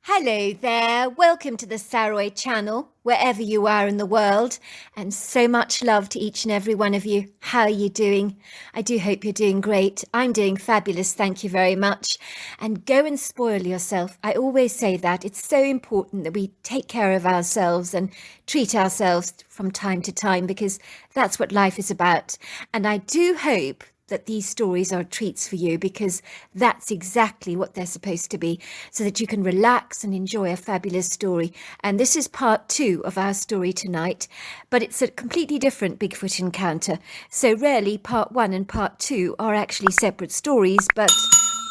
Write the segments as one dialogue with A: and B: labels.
A: Hello there, welcome to the Saroy channel, wherever you are in the world, and so much love to each and every one of you. How are you doing? I do hope you're doing great. I'm doing fabulous, thank you very much. And go and spoil yourself. I always say that. It's so important that we take care of ourselves and treat ourselves from time to time, because that's what life is about. And I do hope that these stories are treats for you, because that's exactly what they're supposed to be, so that you can relax and enjoy a fabulous story. And this is part 2 of our story tonight, but it's a completely different Bigfoot encounter. So really, part 1 and part 2 are actually separate stories, but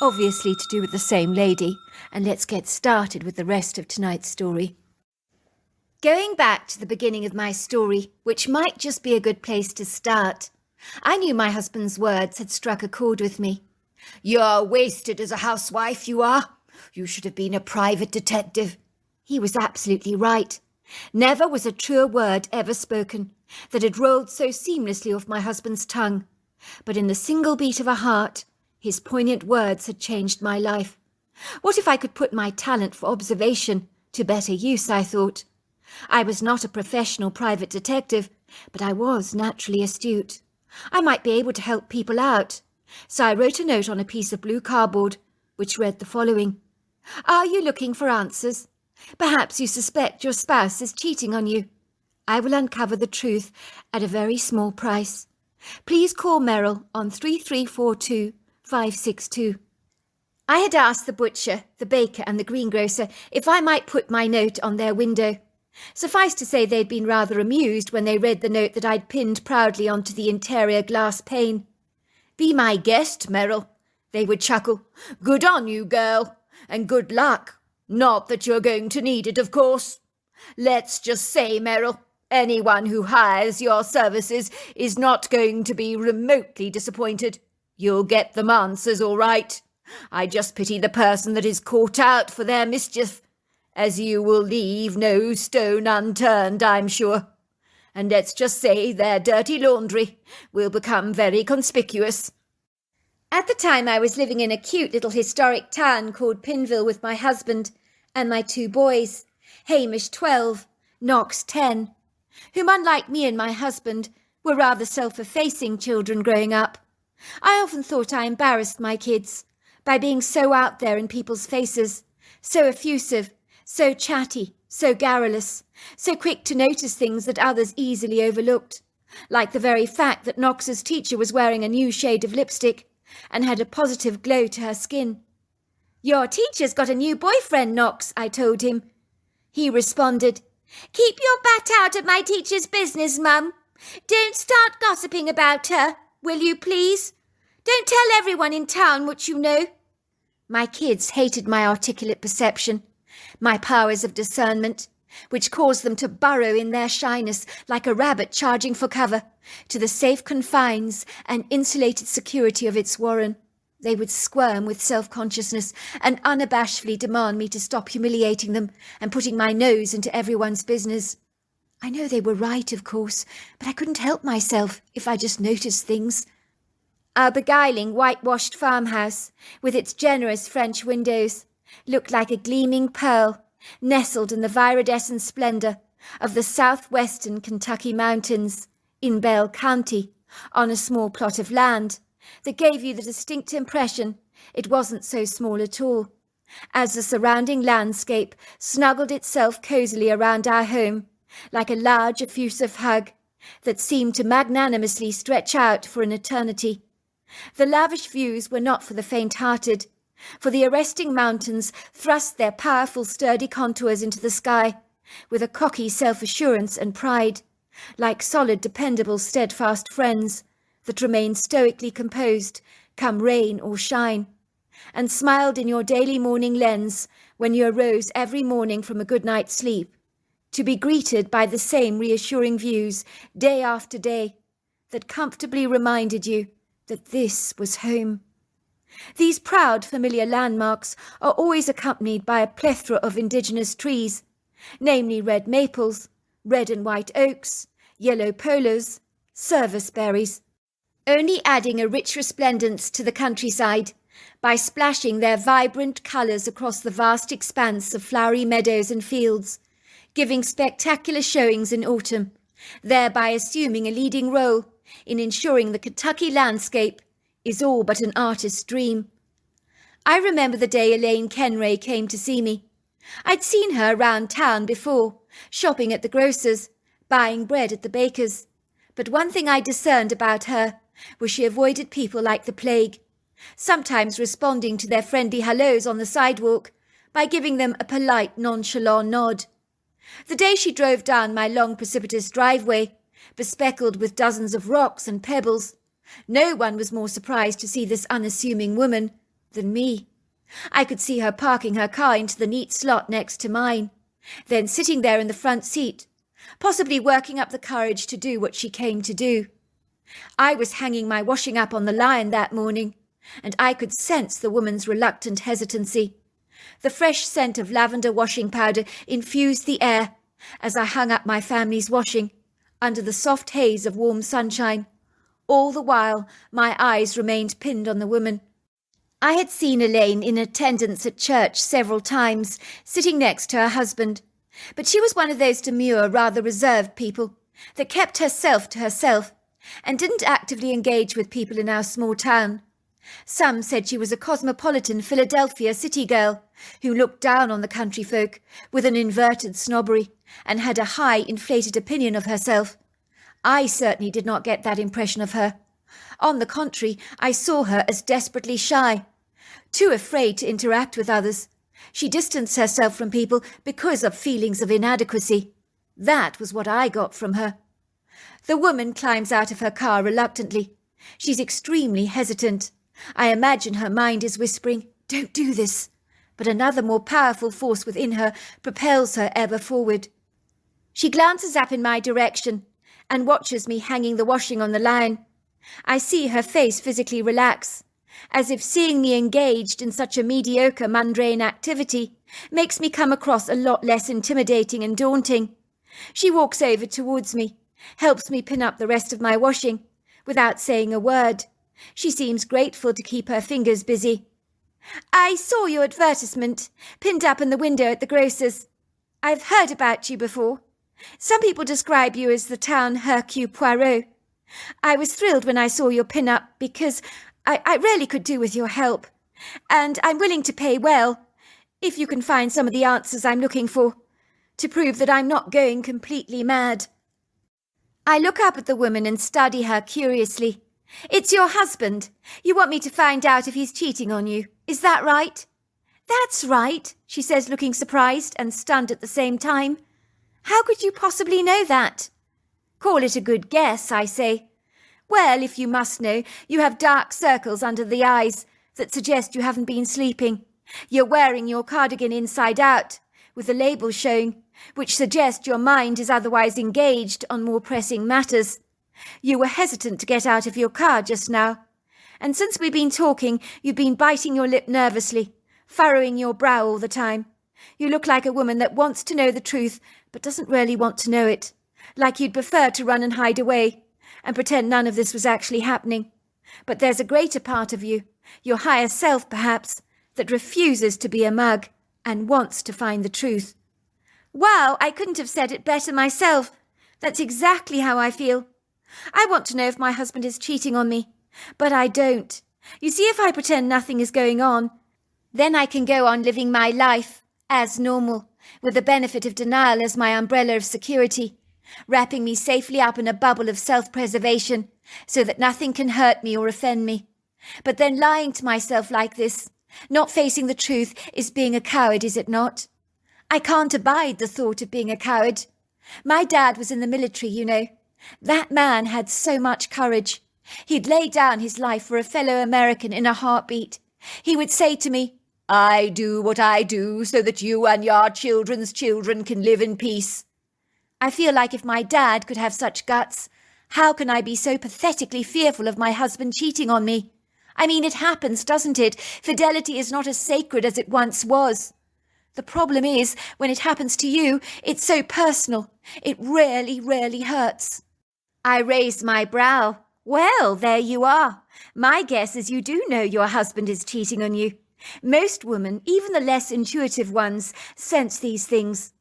A: obviously to do with the same lady. And let's get started with the rest of tonight's story. Going back to the beginning of my story, which might just be a good place to start, I knew my husband's words had struck a chord with me. "You're wasted as a housewife, you are. You should have been a private detective." He was absolutely right. Never was a truer word ever spoken that had rolled so seamlessly off my husband's tongue. But in the single beat of a heart, his poignant words had changed my life. What if I could put my talent for observation to better use, I thought. I was not a professional private detective, but I was naturally astute. I might be able to help people out. So I wrote a note on a piece of blue cardboard, which read the following. "Are you looking for answers? Perhaps you suspect your spouse is cheating on you. I will uncover the truth at a very small price. Please call Merrill on 3342-562. I had asked the butcher, the baker and the greengrocer if I might put my note on their window. Suffice to say they'd been rather amused when they read the note that I'd pinned proudly onto the interior glass pane. "Be my guest, Merrill," they would chuckle. "Good on you, girl, and good luck. Not that you're going to need it, of course. Let's just say, Merrill, anyone who hires your services is not going to be remotely disappointed. You'll get them answers all right. I just pity the person that is caught out for their mischief, as you will leave no stone unturned, I'm sure. And let's just say their dirty laundry will become very conspicuous." At the time I was living in a cute little historic town called Pinville with my husband and my 2 boys, Hamish 12, Knox 10, whom, unlike me and my husband, were rather self-effacing children growing up. I often thought I embarrassed my kids by being so out there in people's faces, so effusive, so chatty, so garrulous, so quick to notice things that others easily overlooked, like the very fact that Knox's teacher was wearing a new shade of lipstick and had a positive glow to her skin. "Your teacher's got a new boyfriend, Knox," I told him. He responded, "Keep your bat out of my teacher's business, Mum. Don't start gossiping about her, will you please? Don't tell everyone in town what you know." My kids hated my articulate perception, my powers of discernment, which caused them to burrow in their shyness like a rabbit charging for cover to the safe confines and insulated security of its warren. They would squirm with self-consciousness and unabashedly demand me to stop humiliating them and putting my nose into everyone's business. I know they were right, of course, but I couldn't help myself if I just noticed things. Our beguiling whitewashed farmhouse, with its generous French windows, looked like a gleaming pearl, nestled in the viridescent splendour of the southwestern Kentucky mountains, in Bell County, on a small plot of land that gave you the distinct impression it wasn't so small at all, as the surrounding landscape snuggled itself cosily around our home, like a large effusive hug that seemed to magnanimously stretch out for an eternity. The lavish views were not for the faint-hearted, for the arresting mountains thrust their powerful, sturdy contours into the sky with a cocky self-assurance and pride, like solid, dependable, steadfast friends that remained stoically composed, come rain or shine, and smiled in your daily morning lens when you arose every morning from a good night's sleep, to be greeted by the same reassuring views day after day that comfortably reminded you that this was home. These proud, familiar landmarks are always accompanied by a plethora of indigenous trees, namely red maples, red and white oaks, yellow poplars, service berries, only adding a rich resplendence to the countryside by splashing their vibrant colours across the vast expanse of flowery meadows and fields, giving spectacular showings in autumn, thereby assuming a leading role in ensuring the Kentucky landscape is all but an artist's dream. I remember the day Elaine Kenray came to see me. I'd seen her around town before, shopping at the grocer's, buying bread at the baker's. But one thing I discerned about her was she avoided people like the plague, sometimes responding to their friendly hellos on the sidewalk by giving them a polite, nonchalant nod. The day she drove down my long, precipitous driveway, bespeckled with dozens of rocks and pebbles, no one was more surprised to see this unassuming woman than me. I could see her parking her car into the neat slot next to mine, then sitting there in the front seat, possibly working up the courage to do what she came to do. I was hanging my washing up on the line that morning, and I could sense the woman's reluctant hesitancy. The fresh scent of lavender washing powder infused the air as I hung up my family's washing, under the soft haze of warm sunshine. All the while, my eyes remained pinned on the woman. I had seen Elaine in attendance at church several times, sitting next to her husband, but she was one of those demure, rather reserved people that kept herself to herself and didn't actively engage with people in our small town. Some said she was a cosmopolitan Philadelphia city girl who looked down on the country folk with an inverted snobbery and had a high, inflated opinion of herself. I certainly did not get that impression of her. On the contrary, I saw her as desperately shy, too afraid to interact with others. She distanced herself from people because of feelings of inadequacy. That was what I got from her. The woman climbs out of her car reluctantly. She's extremely hesitant. I imagine her mind is whispering, "Don't do this," but another more powerful force within her propels her ever forward. She glances up in my direction and watches me hanging the washing on the line. I see her face physically relax, as if seeing me engaged in such a mediocre, mundane activity makes me come across a lot less intimidating and daunting. She walks over towards me, helps me pin up the rest of my washing, without saying a word. She seems grateful to keep her fingers busy. "I saw your advertisement, pinned up in the window at the grocer's. I've heard about you before. Some people describe you as the town Hercule Poirot. I was thrilled when I saw your pin-up because I really could do with your help. And I'm willing to pay well, if you can find some of the answers I'm looking for, to prove that I'm not going completely mad." I look up at the woman and study her curiously. "It's your husband. You want me to find out if he's cheating on you. Is that right?" "That's right," she says, looking surprised and stunned at the same time. "How could you possibly know that?" "Call it a good guess," I say. "Well, if you must know, you have dark circles under the eyes that suggest you haven't been sleeping. You're wearing your cardigan inside out, with the label showing, which suggests your mind is otherwise engaged on more pressing matters. You were hesitant to get out of your car just now, and since we've been talking, you've been biting your lip nervously, furrowing your brow all the time. You look like a woman that wants to know the truth, but doesn't really want to know it, like you'd prefer to run and hide away, and pretend none of this was actually happening. But there's a greater part of you, your higher self perhaps, that refuses to be a mug and wants to find the truth." "Wow, I couldn't have said it better myself. That's exactly how I feel. I want to know if my husband is cheating on me, but I don't. You see, if I pretend nothing is going on, then I can go on living my life as normal, with the benefit of denial as my umbrella of security, wrapping me safely up in a bubble of self-preservation so that nothing can hurt me or offend me. But then lying to myself like this, not facing the truth, is being a coward, is it not? I can't abide the thought of being a coward. My dad was in the military, you know. That man had so much courage. He'd lay down his life for a fellow American in a heartbeat. He would say to me, 'I do what I do so that you and your children's children can live in peace.' I feel like if my dad could have such guts, how can I be so pathetically fearful of my husband cheating on me? I mean, it happens, doesn't it? Fidelity is not as sacred as it once was. The problem is, when it happens to you, it's so personal. It really, really hurts." I raise my brow. Well, there you are. My guess is you do know your husband is cheating on you. Most women, even the less intuitive ones, sense these things.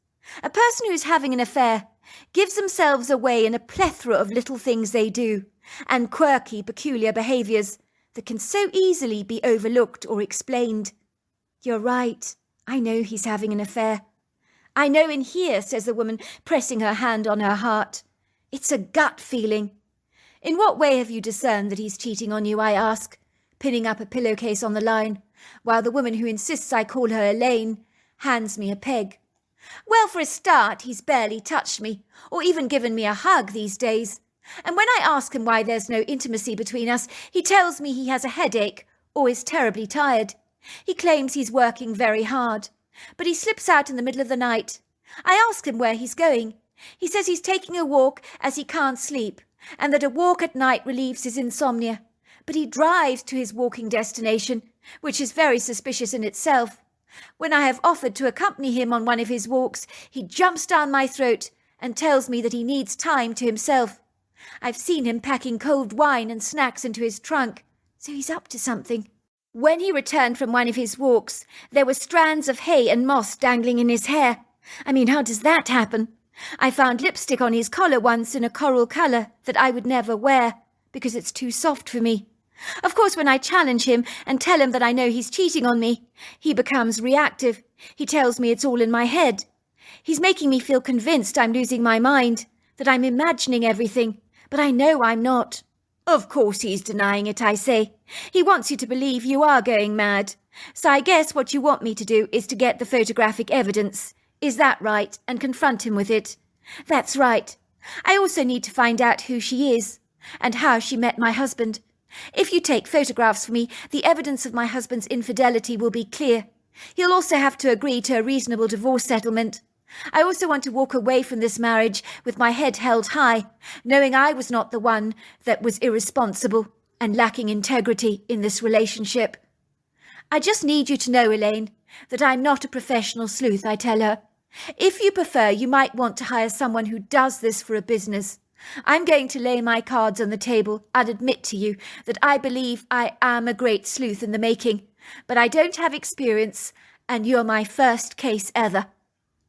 A: A person who's having an affair gives themselves away in a plethora of little things they do, and quirky, peculiar behaviours that can so easily be overlooked or explained. You're right. I know he's having an affair. I know in here, says the woman, pressing her hand on her heart. It's a gut feeling. In what way have you discerned that he's cheating on you, I ask, pinning up a pillowcase on the line, while the woman who insists I call her Elaine hands me a peg. Well, for a start, he's barely touched me, or even given me a hug these days. And when I ask him why there's no intimacy between us, he tells me he has a headache or is terribly tired. He claims he's working very hard, but he slips out in the middle of the night. I ask him where he's going. He says he's taking a walk as he can't sleep, and that a walk at night relieves his insomnia. But he drives to his walking destination, which is very suspicious in itself. When I have offered to accompany him on one of his walks, he jumps down my throat and tells me that he needs time to himself. I've seen him packing cold wine and snacks into his trunk, so he's up to something. When he returned from one of his walks, there were strands of hay and moss dangling in his hair. I mean, how does that happen? I found lipstick on his collar once in a coral colour that I would never wear, because it's too soft for me. Of course, when I challenge him and tell him that I know he's cheating on me, he becomes reactive. He tells me it's all in my head. He's making me feel convinced I'm losing my mind, that I'm imagining everything, but I know I'm not. Of course he's denying it, I say. He wants you to believe you are going mad. So I guess what you want me to do is to get the photographic evidence. Is that right? And confront him with it. That's right. I also need to find out who she is, and how she met my husband. If you take photographs for me, the evidence of my husband's infidelity will be clear. He'll also have to agree to a reasonable divorce settlement. I also want to walk away from this marriage with my head held high, knowing I was not the one that was irresponsible and lacking integrity in this relationship. I just need you to know, Elaine, that I'm not a professional sleuth, I tell her. If you prefer, you might want to hire someone who does this for a business. I'm going to lay my cards on the table and admit to you that I believe I am a great sleuth in the making, but I don't have experience, and you're my first case ever.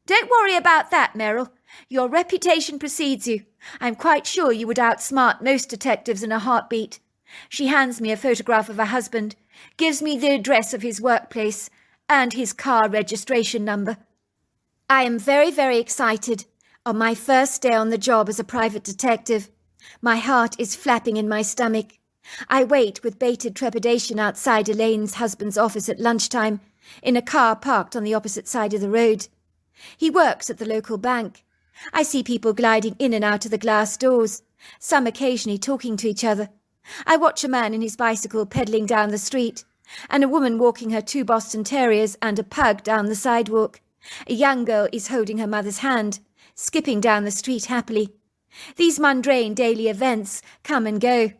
A: Don't worry about that, Meryl. Your reputation precedes you. I'm quite sure you would outsmart most detectives in a heartbeat. She hands me a photograph of her husband, gives me the address of his workplace, and his car registration number. I am very, very excited. On my first day on the job as a private detective, my heart is flapping in my stomach. I wait with bated trepidation outside Elaine's husband's office at lunchtime, in a car parked on the opposite side of the road. He works at the local bank. I see people gliding in and out of the glass doors, some occasionally talking to each other. I watch a man in his bicycle pedalling down the street, and a woman walking her 2 Boston Terriers and a pug down the sidewalk. A young girl is holding her mother's hand, skipping down the street happily. These mundane daily events come and go.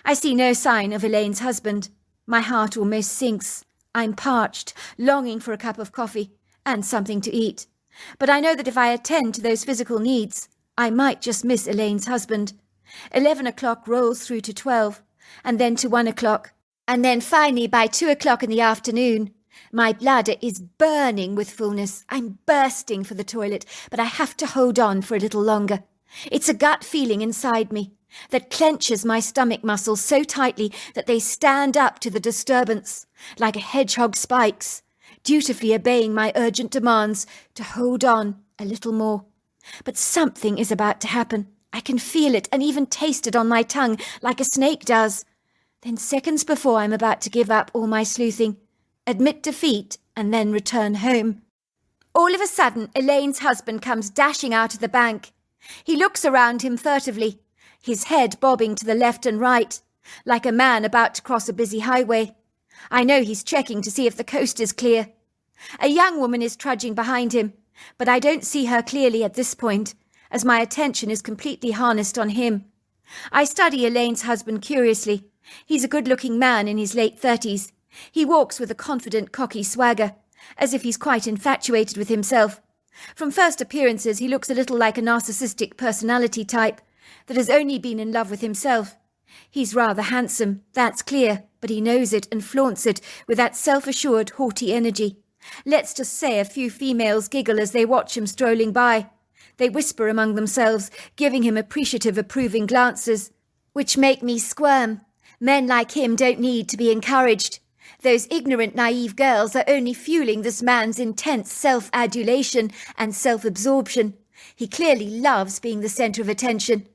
A: I see no sign of Elaine's husband. My heart almost sinks. I'm parched, longing for a cup of coffee and something to eat. But I know that if I attend to those physical needs, I might just miss Elaine's husband. 11 o'clock rolls through to 12, and then to 1 o'clock, and then finally by 2 o'clock in the afternoon. My bladder is burning with fullness. I'm bursting for the toilet, but I have to hold on for a little longer. It's a gut feeling inside me that clenches my stomach muscles so tightly that they stand up to the disturbance, like a hedgehog's spikes, dutifully obeying my urgent demands to hold on a little more. But something is about to happen. I can feel it and even taste it on my tongue like a snake does. Then seconds before I'm about to give up all my sleuthing, admit defeat, and then return home, all of a sudden Elaine's husband comes dashing out of the bank. He looks around him furtively, his head bobbing to the left and right, like a man about to cross a busy highway. I know he's checking to see if the coast is clear. A young woman is trudging behind him, but I don't see her clearly at this point, as my attention is completely harnessed on him. I study Elaine's husband curiously. He's a good-looking man in his late 30s. He walks with a confident, cocky swagger, as if he's quite infatuated with himself. From first appearances, he looks a little like a narcissistic personality type that has only been in love with himself. He's rather handsome, that's clear, but he knows it and flaunts it with that self-assured, haughty energy. Let's just say a few females giggle as they watch him strolling by. They whisper among themselves, giving him appreciative, approving glances, which make me squirm. Men like him don't need to be encouraged. Those ignorant, naive girls are only fueling this man's intense self-adulation and self-absorption. He clearly loves being the centre of attention.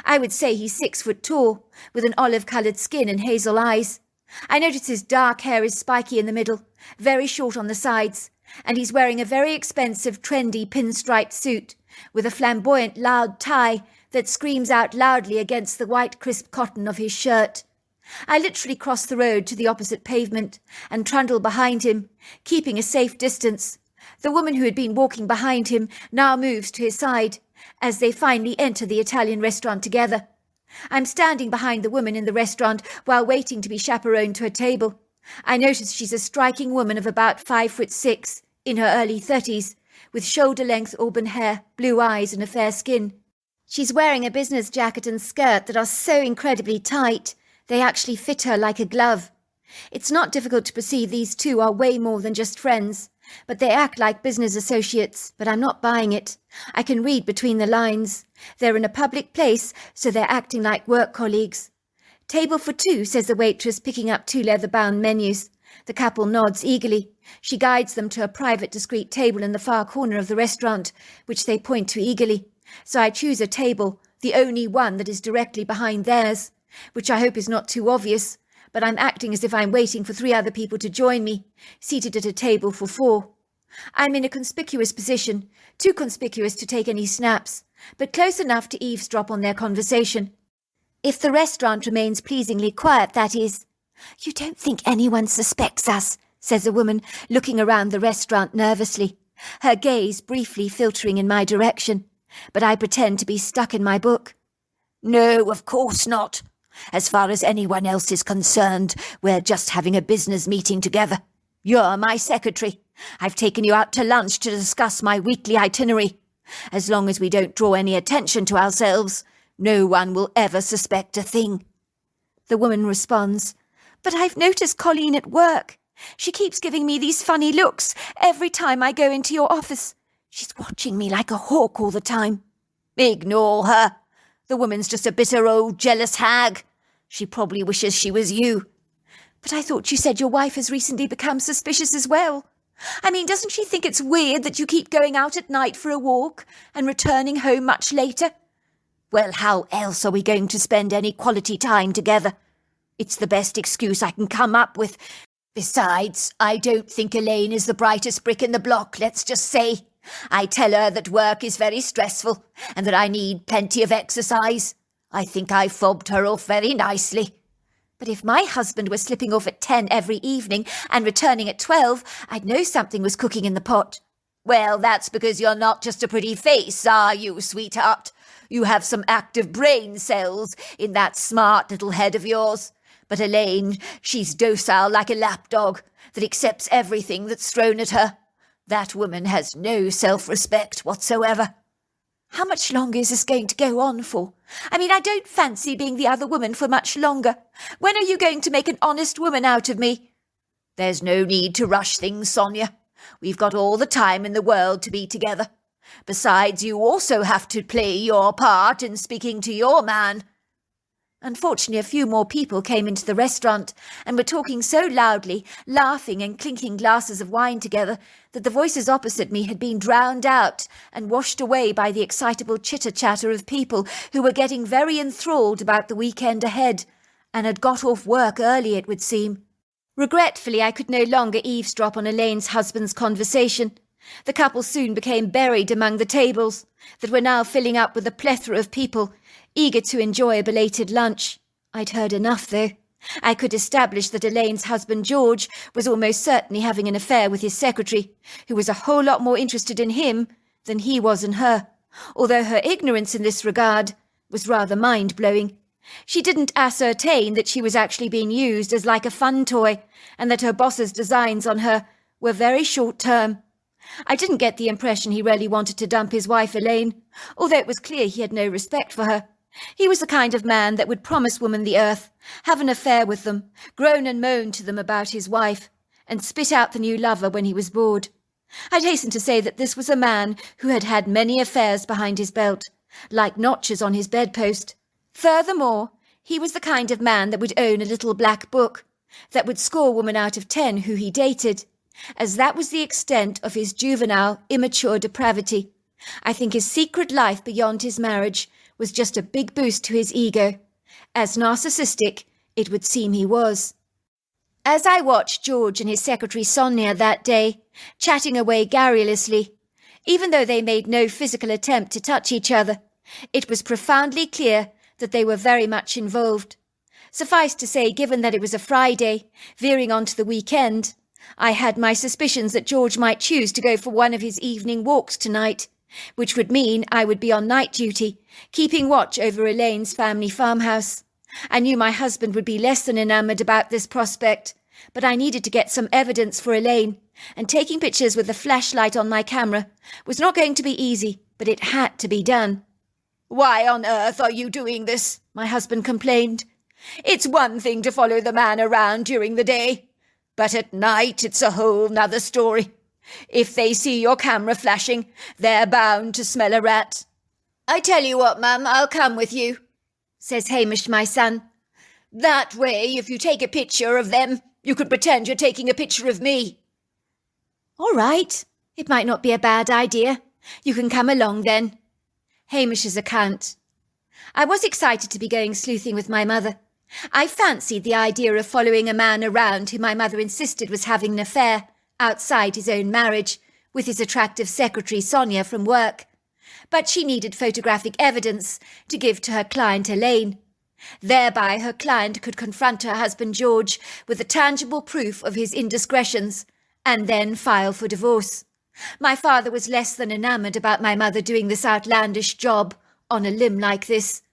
A: I would say he's 6 foot tall, with an olive-coloured skin and hazel eyes. I notice his dark hair is spiky in the middle, very short on the sides, and he's wearing a very expensive, trendy pinstriped suit, with a flamboyant, loud tie that screams out loudly against the white, crisp cotton of his shirt. I literally cross the road to the opposite pavement and trundle behind him, keeping a safe distance. The woman who had been walking behind him now moves to his side, as they finally enter the Italian restaurant together. I'm standing behind the woman in the restaurant while waiting to be chaperoned to a table. I notice she's a striking woman of about 5'6", in her early 30s, with shoulder-length auburn hair, blue eyes and a fair skin. She's wearing a business jacket and skirt that are so incredibly tight, they actually fit her like a glove. It's not difficult to perceive these two are way more than just friends, but they act like business associates, but I'm not buying it. I can read between the lines. They're in a public place, so they're acting like work colleagues. "Table for 2, says the waitress, picking up 2 leather-bound menus. The couple nods eagerly. She guides them to a private, discreet table in the far corner of the restaurant, which they point to eagerly. So I choose a table, the only one that is directly behind theirs, which I hope is not too obvious, but I'm acting as if I'm waiting for 3 other people to join me, seated at a table for 4. I'm in a conspicuous position, too conspicuous to take any snaps, but close enough to eavesdrop on their conversation. If the restaurant remains pleasingly quiet, that is. "You don't think anyone suspects us," says a woman, looking around the restaurant nervously, her gaze briefly filtering in my direction, but I pretend to be stuck in my book. "No, of course not. As far as anyone else is concerned, we're just having a business meeting together. You're my secretary. I've taken you out to lunch to discuss my weekly itinerary. As long as we don't draw any attention to ourselves, no one will ever suspect a thing." The woman responds, "But I've noticed Colleen at work. She keeps giving me these funny looks every time I go into your office. She's watching me like a hawk all the time." "Ignore her. The woman's just a bitter old jealous hag. She probably wishes she was you." "But I thought you said your wife has recently become suspicious as well. I mean, doesn't she think it's weird that you keep going out at night for a walk and returning home much later?" "Well, how else are we going to spend any quality time together? It's the best excuse I can come up with. Besides, I don't think Elaine is the brightest brick in the block, let's just say. I tell her that work is very stressful and that I need plenty of exercise. I think I fobbed her off very nicely." "But if my husband were slipping off at 10 every evening and returning at 12, I'd know something was cooking in the pot." "Well, that's because you're not just a pretty face, are you, sweetheart? You have some active brain cells in that smart little head of yours. But Elaine, she's docile like a lapdog that accepts everything that's thrown at her. That woman has no self-respect whatsoever." "How much longer is this going to go on for? I mean, I don't fancy being the other woman for much longer. When are you going to make an honest woman out of me?" "There's no need to rush things, Sonia. We've got all the time in the world to be together. Besides, you also have to play your part in speaking to your man." Unfortunately, a few more people came into the restaurant and were talking so loudly, laughing and clinking glasses of wine together, that the voices opposite me had been drowned out and washed away by the excitable chitter-chatter of people who were getting very enthralled about the weekend ahead, and had got off work early, it would seem. Regretfully, I could no longer eavesdrop on Elaine's husband's conversation. The couple soon became buried among the tables that were now filling up with a plethora of people, eager to enjoy a belated lunch. I'd heard enough, though. I could establish that Elaine's husband George was almost certainly having an affair with his secretary, who was a whole lot more interested in him than he was in her, although her ignorance in this regard was rather mind-blowing. She didn't ascertain that she was actually being used as like a fun toy, and that her boss's designs on her were very short-term. I didn't get the impression he really wanted to dump his wife Elaine, although it was clear he had no respect for her. He was the kind of man that would promise women the earth, have an affair with them, groan and moan to them about his wife, and spit out the new lover when he was bored. I'd hasten to say that this was a man who had had many affairs behind his belt, like notches on his bedpost. Furthermore, he was the kind of man that would own a little black book, that would score a woman out of 10 who he dated, as that was the extent of his juvenile, immature depravity. I think his secret life beyond his marriage was just a big boost to his ego. As narcissistic, it would seem he was. As I watched George and his secretary Sonia that day, chatting away garrulously, even though they made no physical attempt to touch each other, it was profoundly clear that they were very much involved. Suffice to say, given that it was a Friday, veering onto the weekend, I had my suspicions that George might choose to go for one of his evening walks tonight, which would mean I would be on night duty, keeping watch over Elaine's family farmhouse. I knew my husband would be less than enamoured about this prospect, but I needed to get some evidence for Elaine, and taking pictures with a flashlight on my camera was not going to be easy, but it had to be done. "Why on earth are you doing this?" my husband complained. "It's one thing to follow the man around during the day, but at night it's a whole nother story. If they see your camera flashing, they're bound to smell a rat." "I tell you what, Mum, I'll come with you," says Hamish, my son. "That way, if you take a picture of them, you could pretend you're taking a picture of me." "All right. It might not be a bad idea. You can come along then." Hamish's account. I was excited to be going sleuthing with my mother. I fancied the idea of following a man around who my mother insisted was having an affair, outside his own marriage, with his attractive secretary Sonia from work. But she needed photographic evidence to give to her client Elaine. Thereby her client could confront her husband George with a tangible proof of his indiscretions, and then file for divorce. My father was less than enamoured about my mother doing this outlandish job on a limb like this.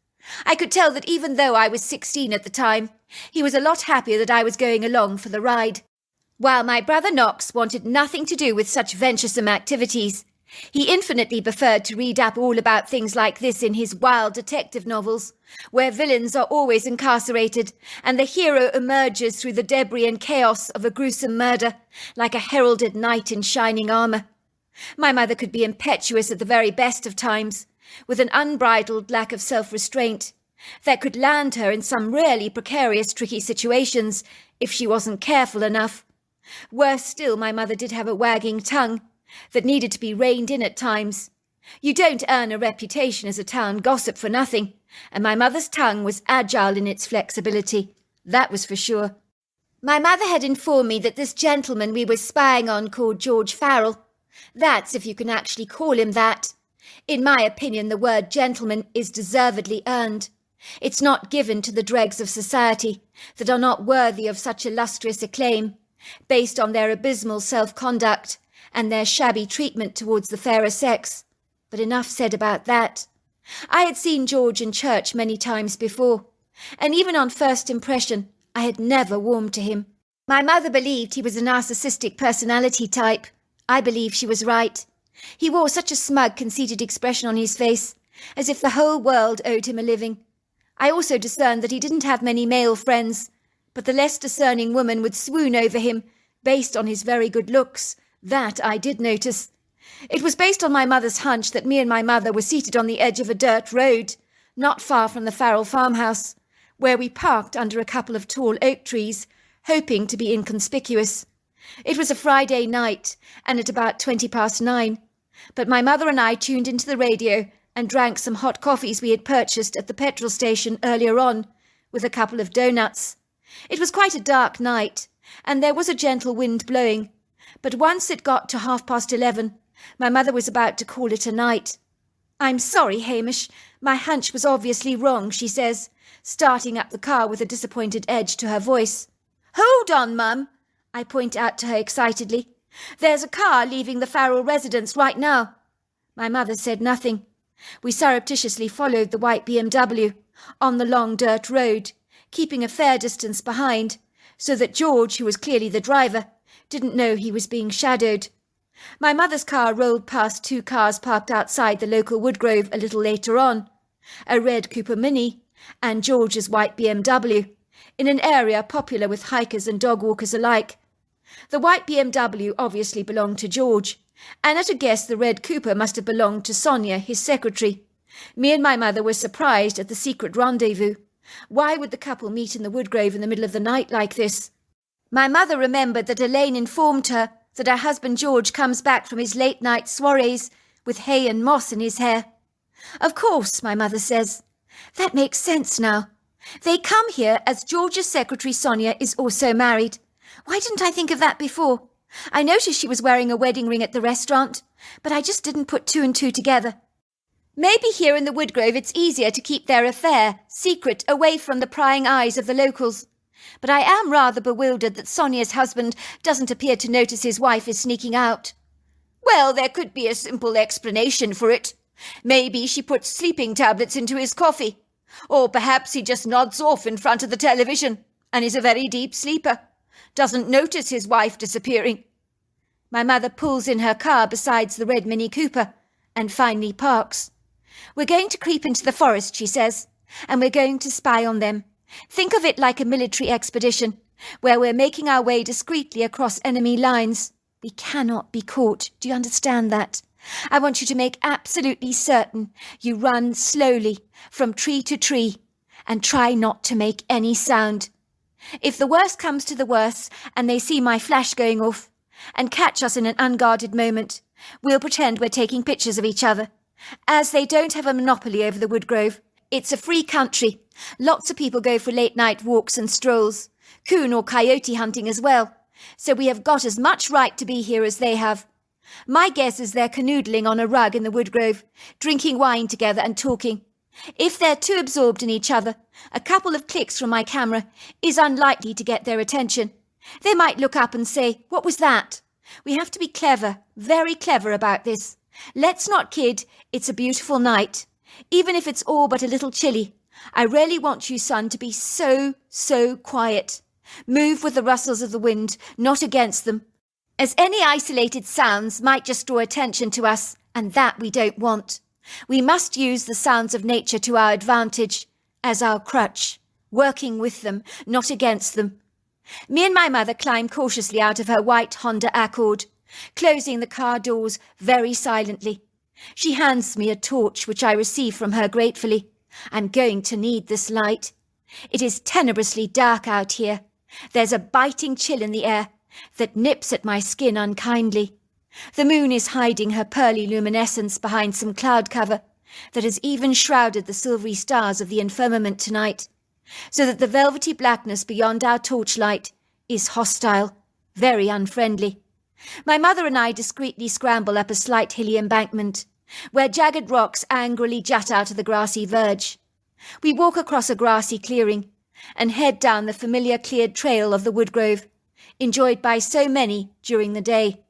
A: I could tell that even though I was 16 at the time, he was a lot happier that I was going along for the ride. While my brother Knox wanted nothing to do with such venturesome activities, he infinitely preferred to read up all about things like this in his wild detective novels, where villains are always incarcerated and the hero emerges through the debris and chaos of a gruesome murder, like a heralded knight in shining armour. My mother could be impetuous at the very best of times, with an unbridled lack of self-restraint that could land her in some really precarious, tricky situations if she wasn't careful enough. Worse still, my mother did have a wagging tongue that needed to be reined in at times. You don't earn a reputation as a town gossip for nothing, and my mother's tongue was agile in its flexibility, that was for sure. My mother had informed me that this gentleman we were spying on called George Farrell. That's if you can actually call him that. In my opinion, the word gentleman is deservedly earned. It's not given to the dregs of society that are not worthy of such illustrious acclaim, based on their abysmal self-conduct and their shabby treatment towards the fairer sex. But enough said about that. I had seen George in church many times before, and even on first impression, I had never warmed to him. My mother believed he was a narcissistic personality type. I believe she was right. He wore such a smug, conceited expression on his face, as if the whole world owed him a living. I also discerned that he didn't have many male friends, but the less discerning woman would swoon over him, based on his very good looks. That I did notice. It was based on my mother's hunch that me and my mother were seated on the edge of a dirt road, not far from the Farrell farmhouse, where we parked under a couple of tall oak trees, hoping to be inconspicuous. It was a Friday night, and at about 9:20, but my mother and I tuned into the radio and drank some hot coffees we had purchased at the petrol station earlier on, with a couple of donuts. It was quite a dark night, and there was a gentle wind blowing, but once it got to 11:30, my mother was about to call it a night. "I'm sorry, Hamish, my hunch was obviously wrong," she says, starting up the car with a disappointed edge to her voice. "Hold on, Mum," I point out to her excitedly. "There's a car leaving the Farrell residence right now." My mother said nothing. We surreptitiously followed the white BMW on the long dirt road, keeping a fair distance behind, so that George, who was clearly the driver, didn't know he was being shadowed. My mother's car rolled past two cars parked outside the local woodgrove a little later on. a red Cooper Mini, and George's white BMW, in an area popular with hikers and dog walkers alike. The white BMW obviously belonged to George, and at a guess the red Cooper must have belonged to Sonia, his secretary. Me and my mother were surprised at the secret rendezvous. Why would the couple meet in the woodgrove in the middle of the night like this? My mother remembered that Elaine informed her that her husband George comes back from his late-night soirees with hay and moss in his hair. Of course, my mother says. That makes sense now. They come here as George's secretary Sonia is also married. Why didn't I think of that before? I noticed she was wearing a wedding ring at the restaurant, but I just didn't put two and two together. Maybe here in the woodgrove it's easier to keep their affair secret away from the prying eyes of the locals. But I am rather bewildered that Sonia's husband doesn't appear to notice his wife is sneaking out. Well, there could be a simple explanation for it. Maybe she puts sleeping tablets into his coffee. Or perhaps he just nods off in front of the television and is a very deep sleeper. Doesn't notice his wife disappearing. My mother pulls in her car besides the red Mini Cooper and finally parks. We're going to creep into the forest, she says, and we're going to spy on them. Think of it like a military expedition, where we're making our way discreetly across enemy lines. We cannot be caught. Do you understand that? I want you to make absolutely certain you run slowly from tree to tree and try not to make any sound. If the worst comes to the worst and they see my flash going off and catch us in an unguarded moment, we'll pretend we're taking pictures of each other. As they don't have a monopoly over the woodgrove, it's a free country. Lots of people go for late-night walks and strolls, coon or coyote hunting as well, so we have got as much right to be here as they have. My guess is they're canoodling on a rug in the woodgrove, drinking wine together and talking. If they're too absorbed in each other, a couple of clicks from my camera is unlikely to get their attention. They might look up and say, "What was that?" We have to be clever, very clever about this. Let's not kid, it's a beautiful night. Even if it's all but a little chilly, I really want you, son, to be so quiet. Move with the rustles of the wind, not against them, as any isolated sounds might just draw attention to us, and that we don't want. We must use the sounds of nature to our advantage, as our crutch, working with them, not against them. Me and my mother climb cautiously out of her white Honda Accord, closing the car doors very silently. She hands me a torch, which I receive from her gratefully. I'm going to need this light. It is tenebrously dark out here. There's a biting chill in the air that nips at my skin unkindly. The moon is hiding her pearly luminescence behind some cloud cover that has even shrouded the silvery stars of the firmament tonight, so that the velvety blackness beyond our torchlight is hostile, very unfriendly. My mother and I discreetly scramble up a slight hilly embankment, where jagged rocks angrily jut out of the grassy verge. We walk across a grassy clearing and head down the familiar cleared trail of the woodgrove, enjoyed by so many during the day.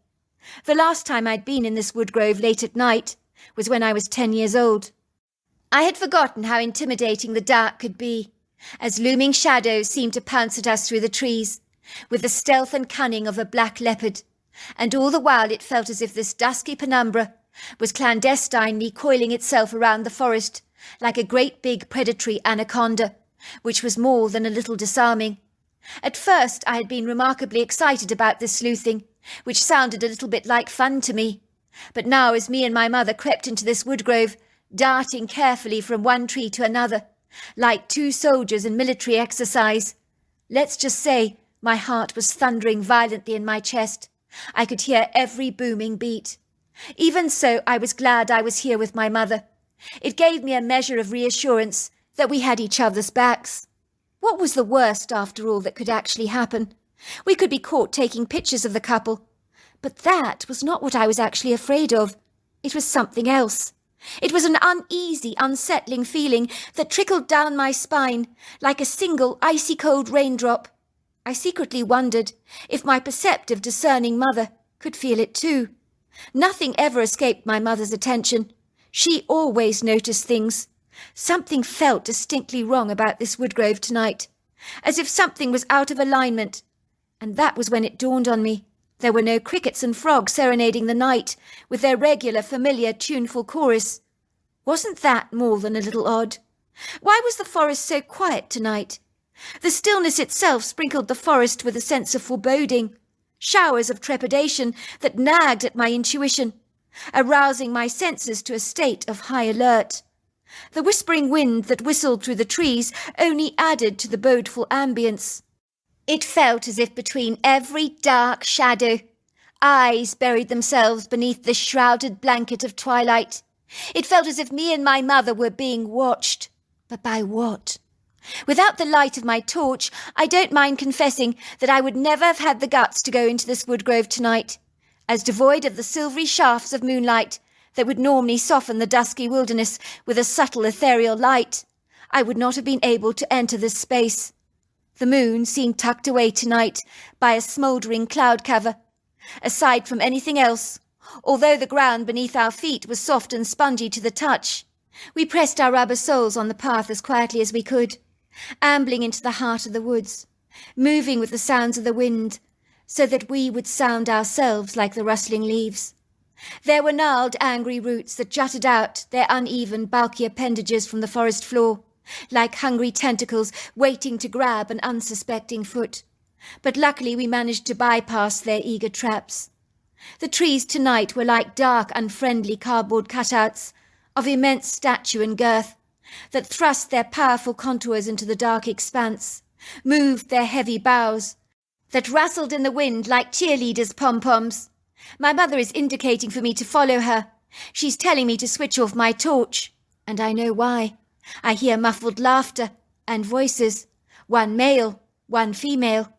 A: The last time I'd been in this woodgrove late at night was when I was 10 years old. I had forgotten how intimidating the dark could be, as looming shadows seemed to pounce at us through the trees, with the stealth and cunning of a black leopard, and all the while it felt as if this dusky penumbra was clandestinely coiling itself around the forest like a great big predatory anaconda, which was more than a little disarming. At first I had been remarkably excited about this sleuthing, which sounded a little bit like fun to me. But now, as me and my mother crept into this woodgrove, darting carefully from one tree to another, like two soldiers in military exercise, let's just say my heart was thundering violently in my chest. I could hear every booming beat. Even so, I was glad I was here with my mother. It gave me a measure of reassurance that we had each other's backs. What was the worst, after all, that could actually happen? We could be caught taking pictures of the couple. But that was not what I was actually afraid of. It was something else. It was an uneasy, unsettling feeling that trickled down my spine like a single icy-cold raindrop. I secretly wondered if my perceptive, discerning mother could feel it too. Nothing ever escaped my mother's attention. She always noticed things. Something felt distinctly wrong about this woodgrove tonight, as if something was out of alignment. And that was when it dawned on me. There were no crickets and frogs serenading the night with their regular, familiar, tuneful chorus. Wasn't that more than a little odd? Why was the forest so quiet tonight? The stillness itself sprinkled the forest with a sense of foreboding, showers of trepidation that nagged at my intuition, arousing my senses to a state of high alert. The whispering wind that whistled through the trees only added to the bodeful ambience. It felt as if between every dark shadow, eyes buried themselves beneath the shrouded blanket of twilight. It felt as if me and my mother were being watched. But by what? Without the light of my torch, I don't mind confessing that I would never have had the guts to go into this woodgrove tonight, as devoid of the silvery shafts of moonlight that would normally soften the dusky wilderness with a subtle ethereal light. I would not have been able to enter this space. The moon seemed tucked away tonight by a smouldering cloud cover. Aside from anything else, although the ground beneath our feet was soft and spongy to the touch, we pressed our rubber soles on the path as quietly as we could, ambling into the heart of the woods, moving with the sounds of the wind, so that we would sound ourselves like the rustling leaves. There were gnarled, angry roots that jutted out their uneven, bulky appendages from the forest floor, like hungry tentacles waiting to grab an unsuspecting foot. But luckily we managed to bypass their eager traps. The trees tonight were like dark, unfriendly cardboard cutouts of immense stature and girth that thrust their powerful contours into the dark expanse, moved their heavy boughs, that rustled in the wind like cheerleaders' pom-poms. My mother is indicating for me to follow her. She's telling me to switch off my torch, and I know why. I hear muffled laughter and voices, one male, one female.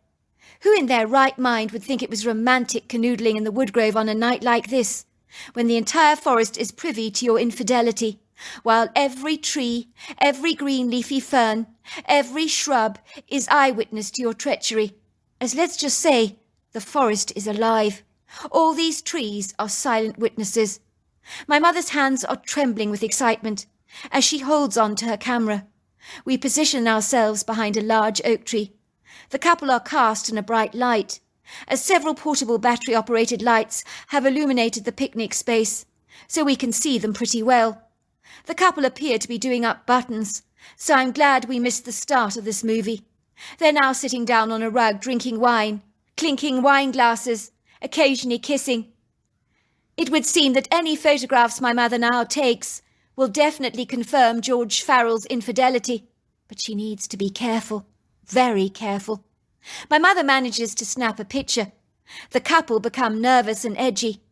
A: Who in their right mind would think it was romantic canoodling in the woodgrove on a night like this, when the entire forest is privy to your infidelity, while every tree, every green leafy fern, every shrub is eyewitness to your treachery, as let's just say, the forest is alive. All these trees are silent witnesses. My mother's hands are trembling with excitement as she holds on to her camera. We position ourselves behind a large oak tree. The couple are cast in a bright light, as several portable battery-operated lights have illuminated the picnic space, so we can see them pretty well. The couple appear to be doing up buttons, so I'm glad we missed the start of this movie. They're now sitting down on a rug drinking wine, clinking wine glasses, occasionally kissing. It would seem that any photographs my mother now takes will definitely confirm George Farrell's infidelity, but she needs to be careful, very careful. My mother manages to snap a picture. The couple become nervous and edgy.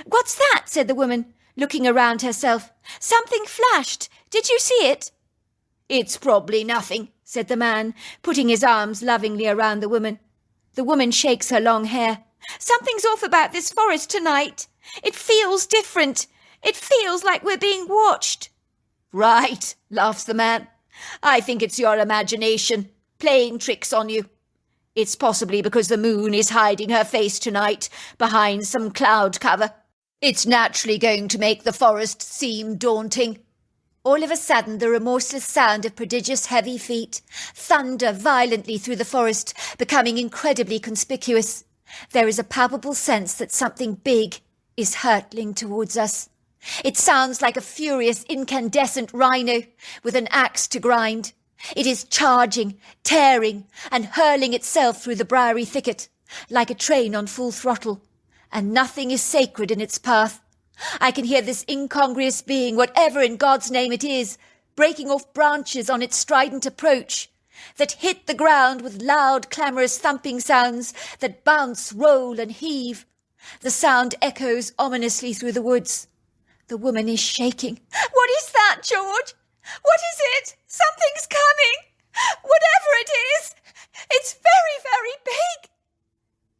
A: "What's that?" said the woman, looking around herself. "Something flashed. Did you see it?" "It's probably nothing," said the man, putting his arms lovingly around the woman. The woman shakes her long hair. "Something's off about this forest tonight. It feels different. It feels like we're being watched." "Right," laughs the man. "I think it's your imagination, playing tricks on you. It's possibly because the moon is hiding her face tonight behind some cloud cover. It's naturally going to make the forest seem daunting." All of a sudden, the remorseless sound of prodigious heavy feet thunder violently through the forest, becoming incredibly conspicuous. There is a palpable sense that something big is hurtling towards us. It sounds like a furious, incandescent rhino with an axe to grind. It is charging, tearing, and hurling itself through the briary thicket, like a train on full throttle, and nothing is sacred in its path. I can hear this incongruous being, whatever in God's name it is, breaking off branches on its strident approach, that hit the ground with loud, clamorous thumping sounds that bounce, roll, and heave. The sound echoes ominously through the woods. The woman is shaking. "What is that, George? What is it? Something's coming! Whatever it is, it's very, very big!"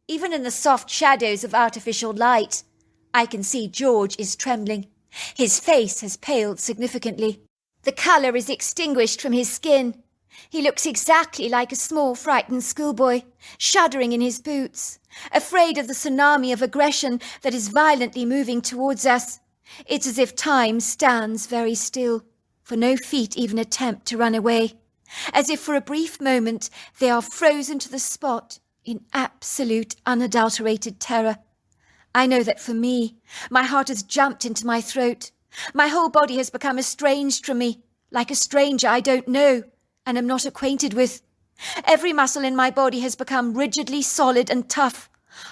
A: Even in the soft shadows of artificial light, I can see George is trembling. His face has paled significantly. The colour is extinguished from his skin. He looks exactly like a small, frightened schoolboy, shuddering in his boots, afraid of the tsunami of aggression that is violently moving towards us. It's as if time stands very still, for no feet even attempt to run away, as if for a brief moment they are frozen to the spot in absolute, unadulterated terror. I know that for me, my heart has jumped into my throat, My whole body has become estranged from me, like a stranger I don't know and am not acquainted with. Every muscle in my body has become rigidly solid and tough,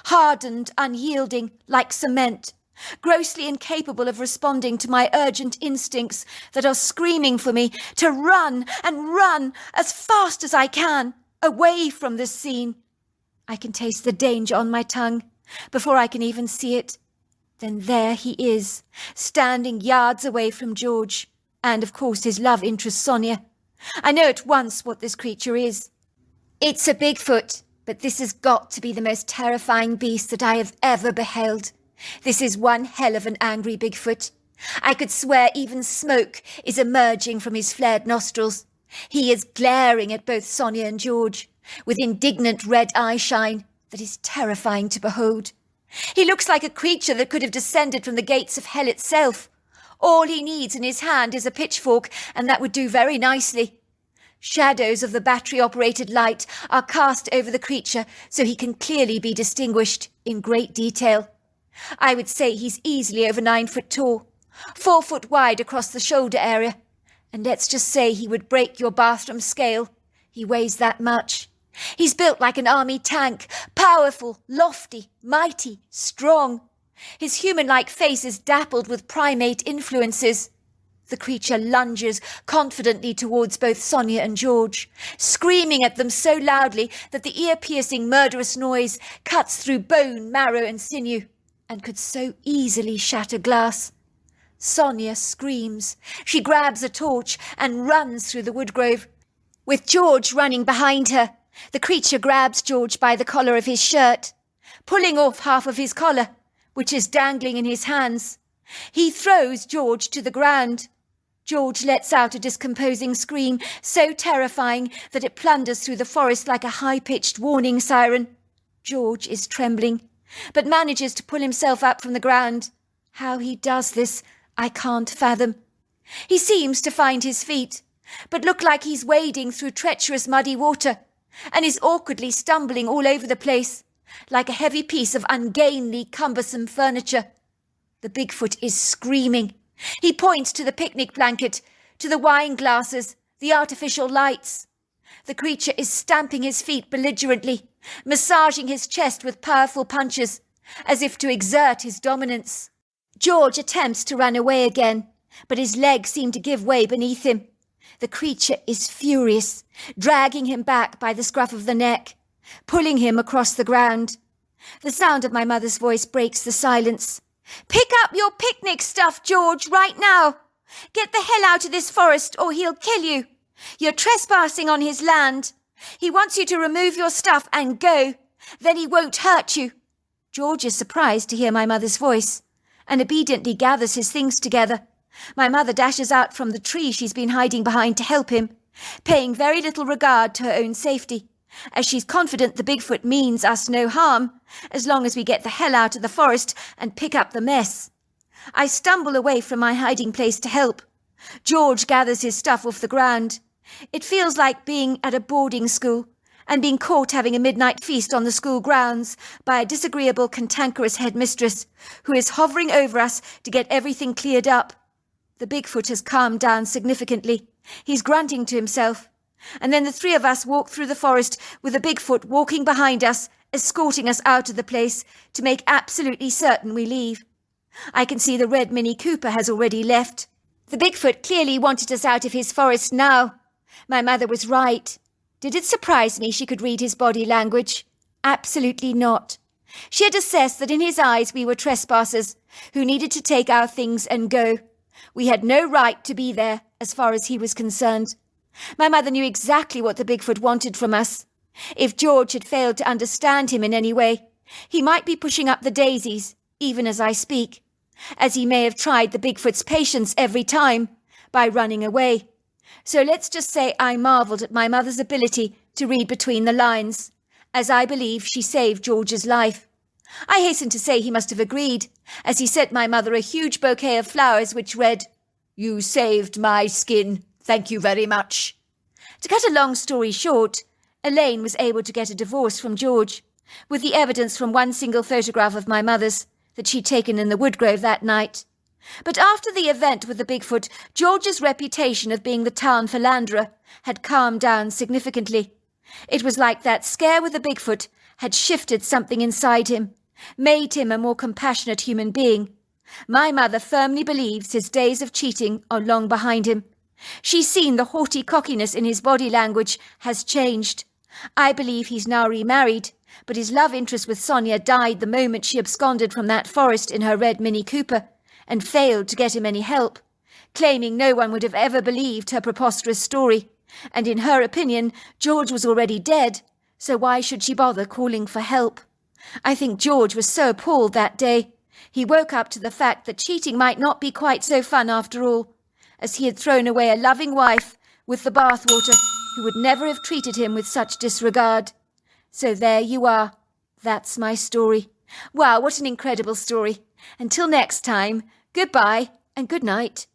A: hardened, unyielding, like cement, grossly incapable of responding to my urgent instincts that are screaming for me to run and run as fast as I can, away from this scene. I can taste the danger on my tongue before I can even see it. Then there he is, standing yards away from George, and of course his love interest Sonia. I know at once what this creature is. It's a Bigfoot, but this has got to be the most terrifying beast that I have ever beheld. This is one hell of an angry Bigfoot. I could swear even smoke is emerging from his flared nostrils. He is glaring at both Sonia and George, with indignant red eye shine that is terrifying to behold. He looks like a creature that could have descended from the gates of hell itself. All he needs in his hand is a pitchfork, and that would do very nicely. Shadows of the battery-operated light are cast over the creature so he can clearly be distinguished in great detail. I would say he's easily over 9 foot tall, 4 foot wide across the shoulder area, and let's just say he would break your bathroom scale. He weighs that much. He's built like an army tank, powerful, lofty, mighty, strong. His human-like face is dappled with primate influences. The creature lunges confidently towards both Sonia and George, screaming at them so loudly that the ear-piercing murderous noise cuts through bone, marrow and sinew, and could so easily shatter glass. Sonia screams. She grabs a torch and runs through the woodgrove, with George running behind her. The creature grabs George by the collar of his shirt, pulling off half of his collar, which is dangling in his hands. He throws George to the ground. George lets out a discomposing scream, so terrifying that it plunders through the forest like a high-pitched warning siren. George is trembling, but manages to pull himself up from the ground. How he does this, I can't fathom. He seems to find his feet, but look like he's wading through treacherous muddy water, and is awkwardly stumbling all over the place, like a heavy piece of ungainly, cumbersome furniture. The Bigfoot is screaming. He points to the picnic blanket, to the wine glasses, the artificial lights. The creature is stamping his feet belligerently, massaging his chest with powerful punches, as if to exert his dominance. George attempts to run away again, but his legs seem to give way beneath him. The creature is furious, dragging him back by the scruff of the neck, pulling him across the ground. The sound of my mother's voice breaks the silence. "Pick up your picnic stuff, George, right now. Get the hell out of this forest or he'll kill you. You're trespassing on his land. He wants you to remove your stuff and go. Then he won't hurt you." George is surprised to hear my mother's voice and obediently gathers his things together. My mother dashes out from the tree she's been hiding behind to help him, paying very little regard to her own safety, as she's confident the Bigfoot means us no harm, as long as we get the hell out of the forest and pick up the mess. I stumble away from my hiding place to help. George gathers his stuff off the ground. It feels like being at a boarding school and being caught having a midnight feast on the school grounds by a disagreeable, cantankerous headmistress who is hovering over us to get everything cleared up. The Bigfoot has calmed down significantly. He's grunting to himself. And then the three of us walk through the forest with the Bigfoot walking behind us, escorting us out of the place to make absolutely certain we leave. I can see the red Mini Cooper has already left. The Bigfoot clearly wanted us out of his forest now. My mother was right. Did it surprise me she could read his body language? Absolutely not. She had assessed that in his eyes we were trespassers who needed to take our things and go. We had no right to be there, as far as he was concerned. My mother knew exactly what the Bigfoot wanted from us. If George had failed to understand him in any way, he might be pushing up the daisies, even as I speak, as he may have tried the Bigfoot's patience every time, by running away. So let's just say I marvelled at my mother's ability to read between the lines, as I believe she saved George's life. I hasten to say he must have agreed, as he sent my mother a huge bouquet of flowers which read, "You saved my skin. Thank you very much." To cut a long story short, Elaine was able to get a divorce from George, with the evidence from one single photograph of my mother's that she'd taken in the woodgrove that night. But after the event with the Bigfoot, George's reputation of being the town philanderer had calmed down significantly. It was like that scare with the Bigfoot had shifted something inside him, made him a more compassionate human being. My mother firmly believes his days of cheating are long behind him. She's seen the haughty cockiness in his body language has changed. I believe he's now remarried, but his love interest with Sonia died the moment she absconded from that forest in her red Mini Cooper and failed to get him any help, claiming no one would have ever believed her preposterous story, and in her opinion George was already dead, so why should she bother calling for help? I think George was so appalled that day. He woke up to the fact that cheating might not be quite so fun after all, as he had thrown away a loving wife with the bathwater who would never have treated him with such disregard. So there you are. That's my story. Wow, what an incredible story. Until next time, goodbye and good night.